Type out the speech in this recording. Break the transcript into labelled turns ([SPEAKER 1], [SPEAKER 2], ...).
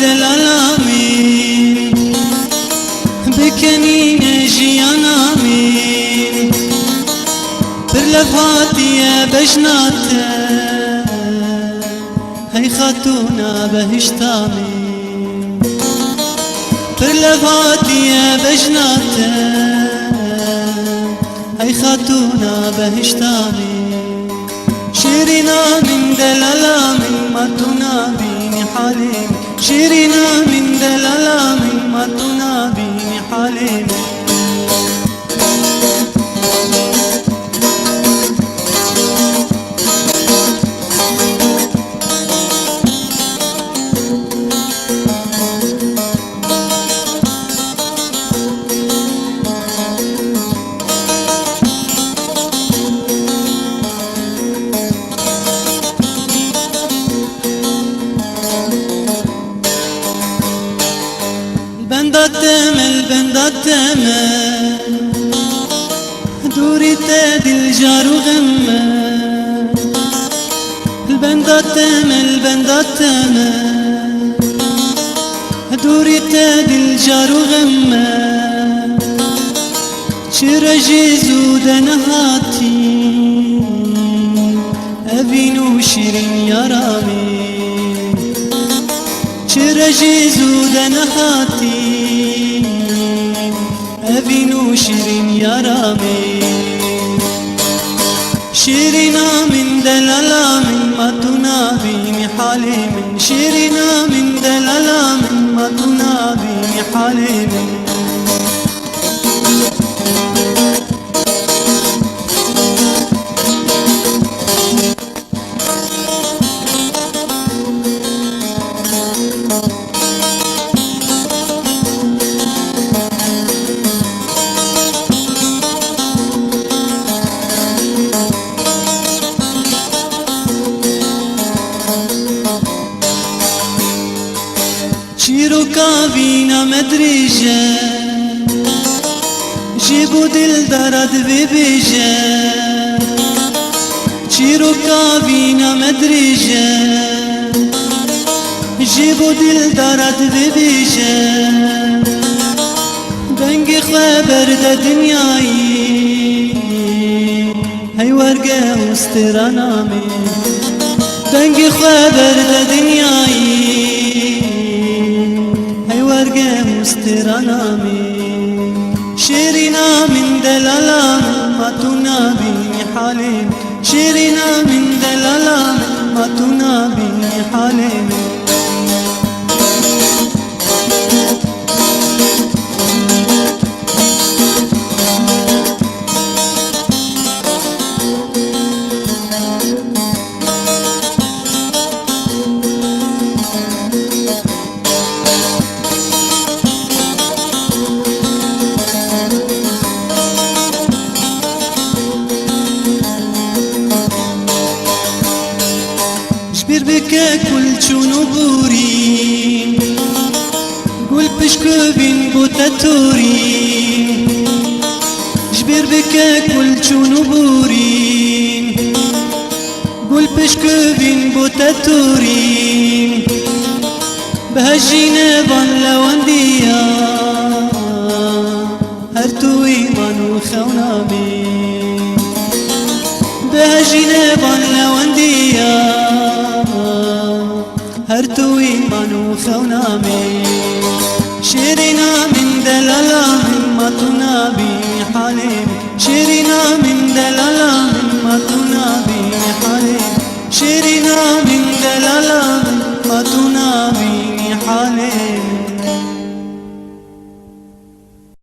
[SPEAKER 1] دلالامي بكنين جيانامي برلفاتي بجناته هي خاتونا بهشتامي برلفاتي بجناته هي خاتونا بهشتامي شيرنا من دلالا من ما تنابيني حالي شيرنا من دلالا من ما تنابيني حالي البندات تمل دوري تادي الجار وغمه البندات تمل دوري تادي الجار وغمه شرجي زود نهاتي أبينو شيرين يا رامي شرجي زود نهاتي أبينو شيرين يا رامي شيرنا من دلالا من ما تنابيني حالي من شيرنا من دلالا من ما تنابيني حالي من شيروكا فينا مدريجة جيبوا دل درد ببيجة شيروكا فينا مدريجة جيبوا دل درد ببيجة دنگي خبر دا دنياي هاي ورقة وسترانامي دنگي خبر دا دنياي مسترانامي شيرنا من دلالا ما تنابيني حالي شيرنا من دلالا ما تنابيني حالي جبير بك كل شنو بوري قول بشكو بين بوتاتوري جبير بك كل شنو بوري قول بشكو بين بوتاتوري بهجينا بان لوانديا هرتوي مانو خونامي بهجينا بان لوانديا هرتوي مانو خونامي شيرنا من دلالا من ما تنابيني حالي شيرنا من دلالا من ما تنابيني حالي شيرنا من دلالا من ما تنابيني حالي